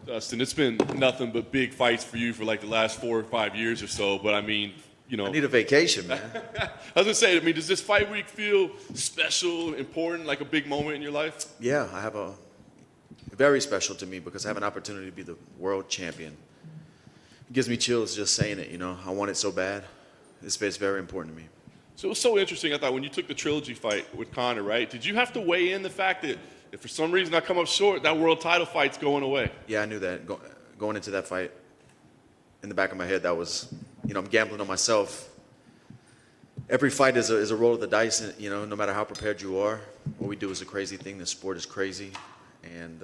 Dustin, it's been nothing but big fights for you for like the last 4 or 5 years or so. But I mean, you know, I need a vacation, man. I was gonna say, I mean, does this fight week feel special, important, like a big moment in your life? Yeah, I have a very special to me because I have an opportunity to be the world champion. It gives me chills just saying it. You know, I want it so bad. It's very important to me. So it was so interesting. I thought when you took the trilogy fight with Conor, right? Did you have to weigh in the fact that if for some reason I come up short, that world title fight's going away? Yeah, I knew that going into that fight. In the back of my head, that was, you know, I'm gambling on myself. Every fight is a roll of the dice, and, you know, no matter how prepared you are, what we do is a crazy thing. The sport is crazy, and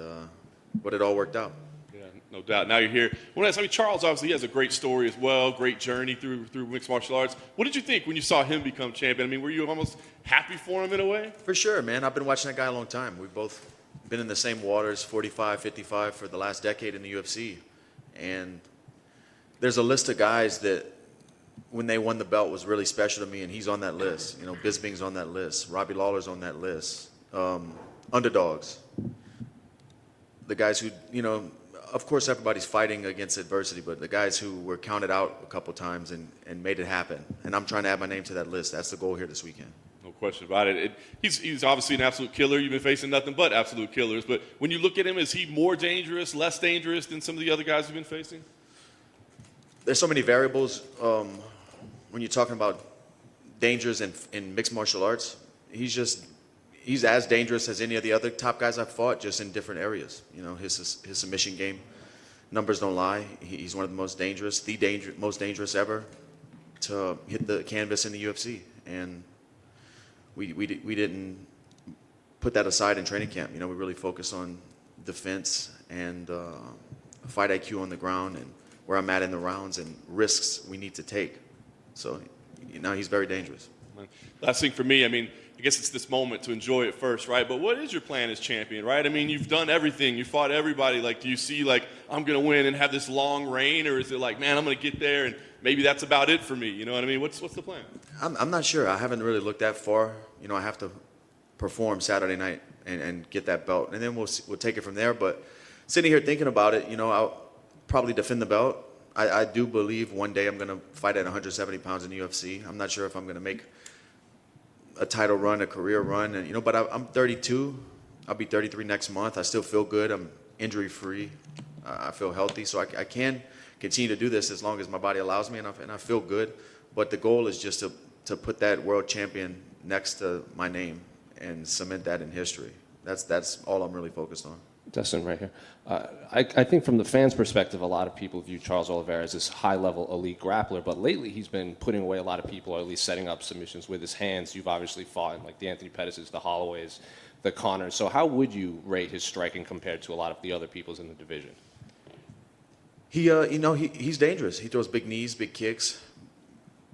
but it all worked out. Yeah, no doubt. Now you're here. Well, I mean, Charles obviously has a great story as well, great journey through mixed martial arts. What did you think when you saw him become champion? I mean, were you almost happy for him in a way? For sure, man. I've been watching that guy a long time. We've both been in the same waters, 45, 55, for the last decade in the UFC. And there's a list of guys that, when they won the belt, was really special to me, and he's on that list. You know, Bisping's on that list. Robbie Lawler's on that list. Underdogs. The guys who, you know, of course everybody's fighting against adversity, but the guys who were counted out a couple times and made it happen. And I'm trying to add my name to that list. That's the goal here this weekend. No question about it. He's obviously an absolute killer. You've been facing nothing but absolute killers. But when you look at him, is he more dangerous, less dangerous than some of the other guys you've been facing? There's so many variables when you're talking about dangers in mixed martial arts. He's as dangerous as any of the other top guys I've fought, just in different areas. You know, his submission game, numbers don't lie. He's one of the most dangerous, most dangerous ever to hit the canvas in the UFC. And we didn't put that aside in training camp. You know, we really focused on defense and fight IQ on the ground and where I'm at in the rounds and risks we need to take. So, you know, he's very dangerous. Last thing for me, I mean, I guess it's this moment to enjoy it first, right? But what is your plan as champion, right? I mean, you've done everything. You fought everybody. Like, do you see, like, I'm going to win and have this long reign? Or is it like, man, I'm going to get there and maybe that's about it for me? You know what I mean? What's the plan? I'm not sure. I haven't really looked that far. You know, I have to perform Saturday night and get that belt. And then we'll take it from there. But sitting here thinking about it, you know, I'll probably defend the belt. I do believe one day I'm going to fight at 170 pounds in the UFC. I'm not sure if I'm going to make a title run, a career run, and, you know, but I'm 32. I'll be 33 next month. I still feel good. I'm injury free. I feel healthy, so I can continue to do this as long as my body allows me, and I feel good. But the goal is just to put that world champion next to my name and cement that in history. That's all I'm really focused on. Dustin, right here. I think from the fans' perspective, a lot of people view Charles Oliveira as this high-level elite grappler, but lately he's been putting away a lot of people, or at least setting up submissions with his hands. You've obviously fought in, like, the Anthony Pettis's, the Holloways, the Conors. So how would you rate his striking compared to a lot of the other people's in the division? He's dangerous. He throws big knees, big kicks,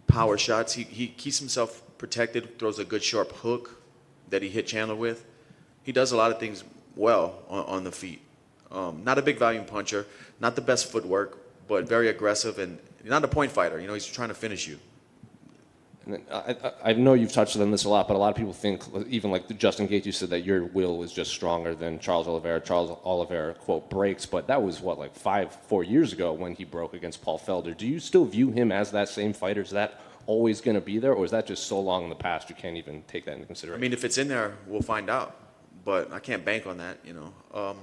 power shots. He keeps himself protected, throws a good sharp hook that he hit Chandler with. He does a lot of things well on the feet. Not a big volume puncher, not the best footwork, but very aggressive and not a point fighter. You know, he's trying to finish you. And I know you've touched on this a lot, but a lot of people think, even like Justin Gaethje said, that your will is just stronger than Charles Oliveira. Charles Oliveira, quote, breaks, but that was, 4 years ago when he broke against Paul Felder. Do you still view him as that same fighter? Is that always going to be there, or is that just so long in the past you can't even take that into consideration? I mean, if it's in there, we'll find out. But I can't bank on that, you know.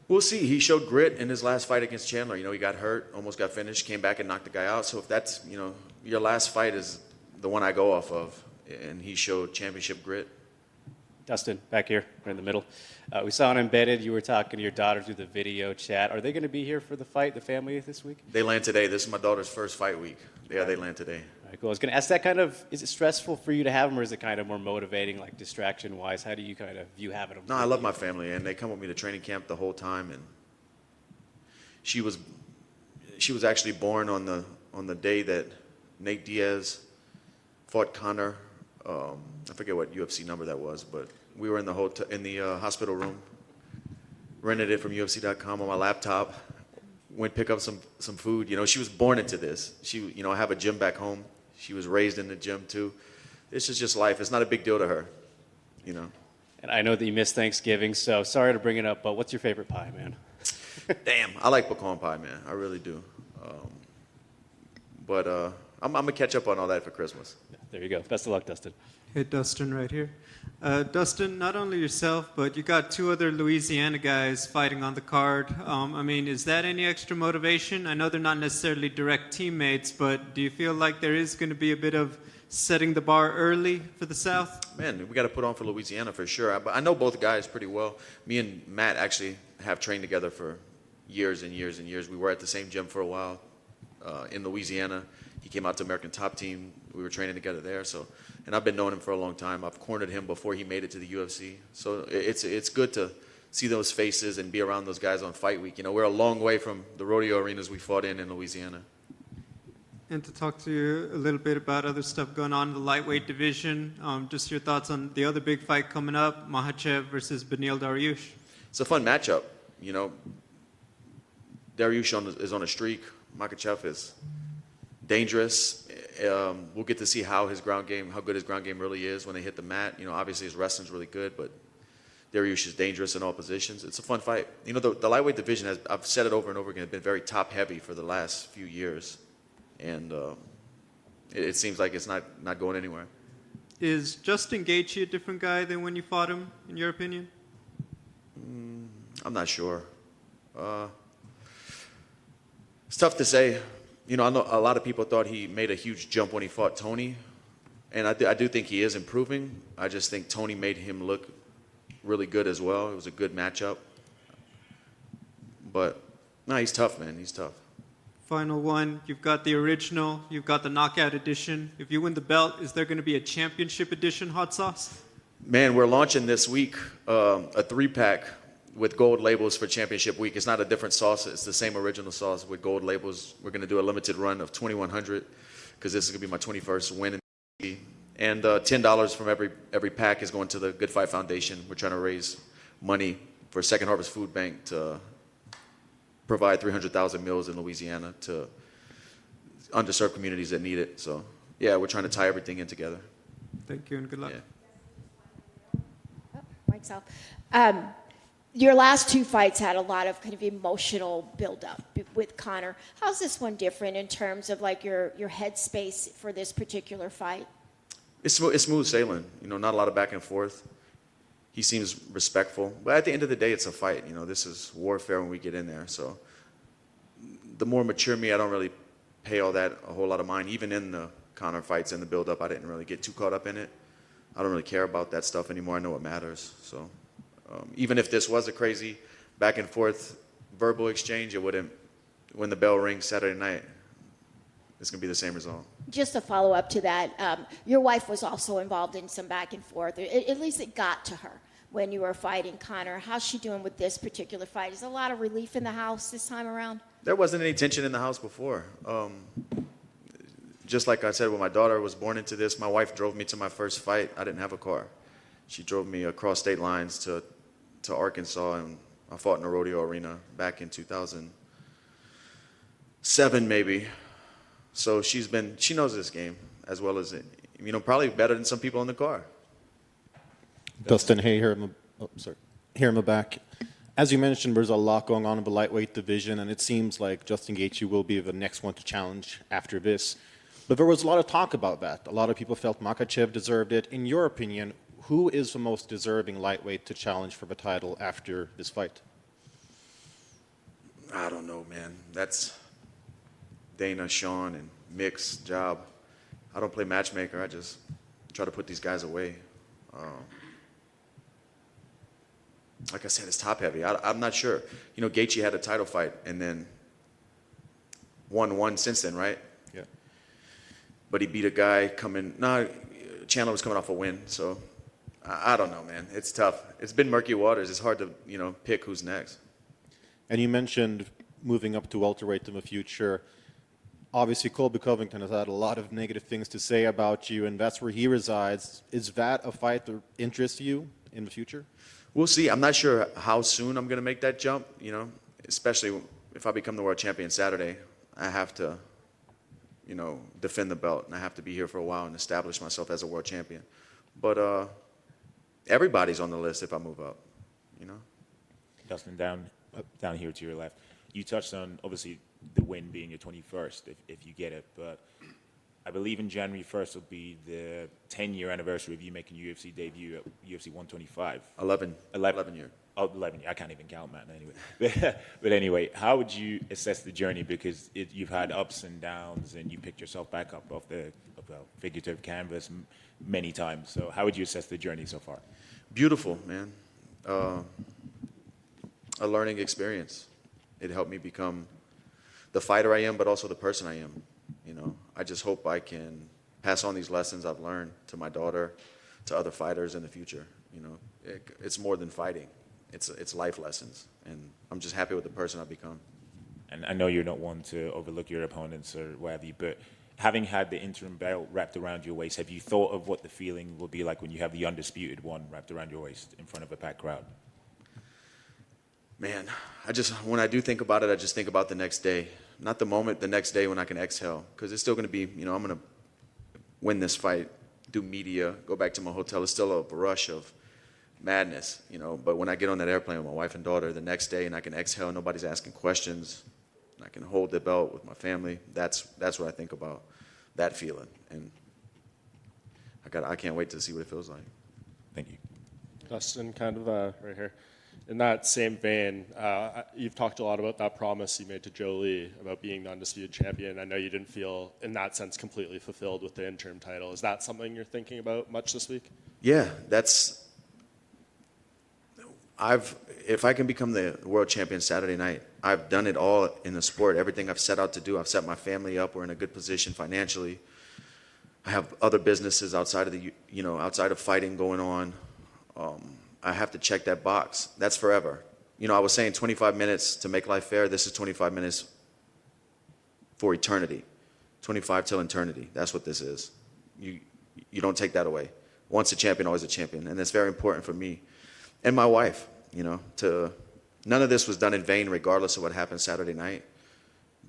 We'll see. He showed grit in his last fight against Chandler. You know, he got hurt, almost got finished, came back and knocked the guy out. So if that's, you know, your last fight is the one I go off of, and he showed championship grit. Dustin, back here, right in the middle. We saw on Embedded, you were talking to your daughter through the video chat. Are they going to be here for the fight, the family, this week? They land today. This is my daughter's first fight week. Yeah, they land today. All right, cool. I was going to ask that is it stressful for you to have them, or is it kind of more motivating, like distraction-wise? How do you kind of view having them? No, I love my family, and they come with me to training camp the whole time. And she was actually born on the day that Nate Diaz fought Conor. I forget what UFC number that was, but we were in the hospital room, rented it from UFC.com on my laptop, went pick up some food. You know, she was born into this. I have a gym back home. She was raised in the gym too. This is just life. It's not a big deal to her, you know. And I know that you missed Thanksgiving, so sorry to bring it up, but what's your favorite pie, man? Damn, I like pecan pie, man. I really do. But I'm going to catch up on all that for Christmas. There you go. Best of luck, Dustin. Hey, Dustin, right here. Dustin, not only yourself, but you got two other Louisiana guys fighting on the card. I mean, is that any extra motivation? I know they're not necessarily direct teammates, but do you feel like there is going to be a bit of setting the bar early for the South? Man, we got to put on for Louisiana for sure. I know both guys pretty well. Me and Matt actually have trained together for years and years and years. We were at the same gym for a while in Louisiana. He came out to American Top Team. We were training together there. And I've been knowing him for a long time. I've cornered him before he made it to the UFC. So it's good to see those faces and be around those guys on fight week. You know, we're a long way from the rodeo arenas we fought in Louisiana. And to talk to you a little bit about other stuff going on in the lightweight division, just your thoughts on the other big fight coming up, Makhachev versus Beneil Dariush. It's a fun matchup. You know, Dariush is on a streak. Makhachev is dangerous. We'll get to see how good his ground game really is when they hit the mat. You know, obviously his wrestling's really good, but Dariush is dangerous in all positions. It's a fun fight. You know, the lightweight division I've said it over and over again, been very top heavy for the last few years. And it seems like it's not going anywhere. Is Justin Gaethje a different guy than when you fought him, in your opinion? I'm not sure. It's tough to say. You know, I know a lot of people thought he made a huge jump when he fought Tony. And I do think he is improving. I just think Tony made him look really good as well. It was a good matchup. But, no, he's tough, man. He's tough. Final one, you've got the original, you've got the knockout edition. If you win the belt, is there going to be a championship edition hot sauce? Man, we're launching this week a 3-pack with gold labels for championship week. It's not a different sauce. It's the same original sauce with gold labels. We're going to do a limited run of 2,100 because this is going to be my 21st win in the UFC. And $10 from every pack is going to the Good Fight Foundation. We're trying to raise money for Second Harvest Food Bank to provide 300,000 meals in Louisiana to underserved communities that need it. So, yeah, we're trying to tie everything in together. Thank you and good luck. Yeah. Oh, mic's off. Your last two fights had a lot of kind of emotional buildup with Conor. How's this one different in terms of like your headspace for this particular fight? It's smooth sailing. You know, not a lot of back and forth. He seems respectful. But at the end of the day, it's a fight. You know, this is warfare when we get in there. So the more mature me, I don't really pay all that a whole lot of mind. Even in the Conor fights and the build-up, I didn't really get too caught up in it. I don't really care about that stuff anymore. I know what matters. So even if this was a crazy back and forth verbal exchange, it wouldn't, when the bell rings Saturday night, it's going to be the same result. Just a follow-up to that, your wife was also involved in some back and forth. At least it got to her when you were fighting Conor. How's she doing with this particular fight? Is there a lot of relief in the house this time around? There wasn't any tension in the house before. Just like I said, when my daughter was born into this, my wife drove me to my first fight. I didn't have a car. She drove me across state lines to Arkansas, and I fought in a rodeo arena back in 2007 maybe. So she knows this game as well as it, you know, probably better than some people in the car. Dustin, hey, here in the back. As you mentioned, there's a lot going on in the lightweight division, and it seems like Justin Gaethje will be the next one to challenge after this. But there was a lot of talk about that. A lot of people felt Makhachev deserved it. In your opinion, who is the most deserving lightweight to challenge for the title after this fight? I don't know, man. That's Dana, Sean, and Mick's job. I don't play matchmaker. I just try to put these guys away. Like I said, it's top heavy. I'm not sure. You know, Gaethje had a title fight and then won one since then, right? Yeah. But he beat a guy Chandler was coming off a win. So I don't know, man. It's tough. It's been murky waters. It's hard to, you know, pick who's next. And you mentioned moving up to welterweight in the future. Obviously, Colby Covington has had a lot of negative things to say about you, and that's where he resides. Is that a fight that interests you in the future? We'll see. I'm not sure how soon I'm going to make that jump, you know, especially if I become the world champion Saturday. I have to, you know, defend the belt, and I have to be here for a while and establish myself as a world champion. But everybody's on the list if I move up, you know. Dustin, down down here to your left. You touched on, obviously, the win being your 21st, if you get it. But I believe in January 1st will be the 10-year anniversary of you making UFC debut at UFC 125. 11 year. Oh, 11. I can't even count, man. Anyway, but anyway, how would you assess the journey? Because you've had ups and downs, and you picked yourself back up off the figurative canvas many times. So, how would you assess the journey so far? Beautiful, man. A learning experience. It helped me become the fighter I am, but also the person I am. You know, I just hope I can pass on these lessons I've learned to my daughter, to other fighters in the future. You know, it's more than fighting. It's life lessons, and I'm just happy with the person I've become. And I know you're not one to overlook your opponents or whatever, but having had the interim belt wrapped around your waist, have you thought of what the feeling will be like when you have the undisputed one wrapped around your waist in front of a packed crowd? Man, when I do think about it, I just think about the next day. Not the moment, the next day when I can exhale. Because it's still going to be, you know, I'm going to win this fight, do media, go back to my hotel. It's still a rush of madness, you know. But when I get on that airplane with my wife and daughter the next day and I can exhale, nobody's asking questions, I can hold the belt with my family, that's what I think about, that feeling. And I can't wait to see what it feels like. Thank you. Dustin, kind of right here. In that same vein, you've talked a lot about that promise you made to Jolie about being the undisputed champion. I know you didn't feel, in that sense, completely fulfilled with the interim title. Is that something you're thinking about much this week? Yeah, if I can become the world champion Saturday night, I've done it all in the sport. Everything I've set out to do, I've set my family up. We're in a good position financially. I have other businesses outside of outside of fighting going on. I have to check that box. That's forever. You know, I was saying 25 minutes to make life fair. This is 25 minutes for eternity. 25 till eternity. That's what this is. You don't take that away. Once a champion, always a champion. And that's very important for me and my wife, you know, none of this was done in vain regardless of what happened Saturday night.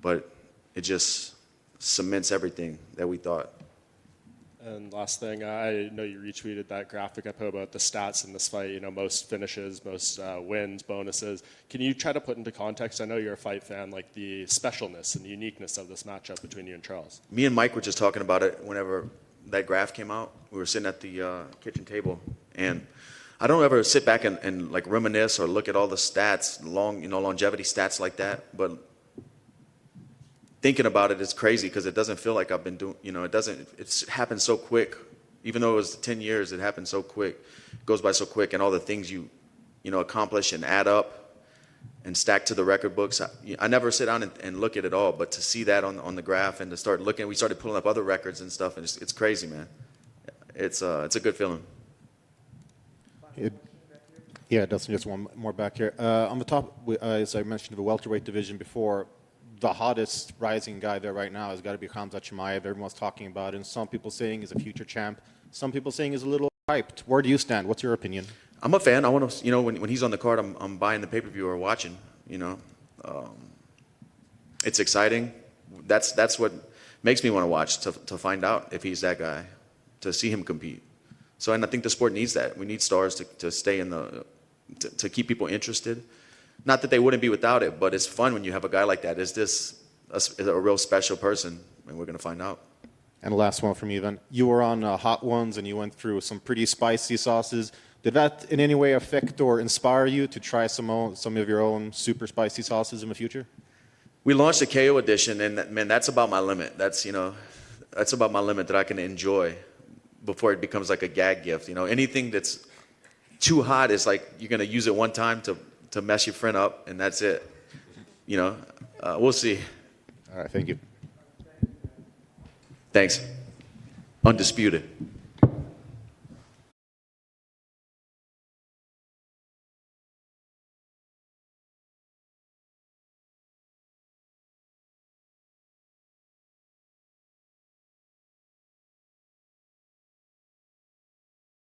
But it just cements everything that we thought. And last thing, I know you retweeted that graphic I put about the stats in this fight, you know, most finishes, most wins, bonuses. Can you try to put into context, I know you're a fight fan, like the specialness and the uniqueness of this matchup between you and Charles? Me and Mike were just talking about it whenever that graph came out. We were sitting at the kitchen table, and I don't ever sit back and like reminisce or look at all the stats, longevity stats like that, but thinking about it is crazy because it doesn't feel like I've been doing, you know, it's happened so quick. Even though it was 10 years, it happened so quick. It goes by so quick, and all the things you accomplish and add up and stack to the record books. I never sit down and look at it all, but to see that on the graph and to start looking, we started pulling up other records and stuff, and it's crazy, man. It's a good feeling. Yeah, Dustin, just one more back here. On the top, as I mentioned, the welterweight division before, the hottest rising guy there right now has got to be Khamzat Chimaev. Everyone's talking about it, and some people saying he's a future champ. Some people saying he's a little hyped. Where do you stand? What's your opinion? I'm a fan. I want to, when he's on the card, I'm buying the pay-per-view or watching. You know, it's exciting. That's what makes me want to watch, to find out if he's that guy, to see him compete. So, and I think the sport needs that. We need stars to stay to keep people interested. Not that they wouldn't be without it, but it's fun when you have a guy like that. Is this a real special person? And we're going to find out. And the last one from you then. You were on Hot Ones and you went through some pretty spicy sauces. Did that in any way affect or inspire you to try some of your own super spicy sauces in the future? We launched a KO edition, and man, that's about my limit. That's about my limit that I can enjoy before it becomes like a gag gift. You know, anything that's too hot is like you're going to use it one time to mess your friend up, and that's it. You know, we'll see. All right, thank you. Thanks. Undisputed.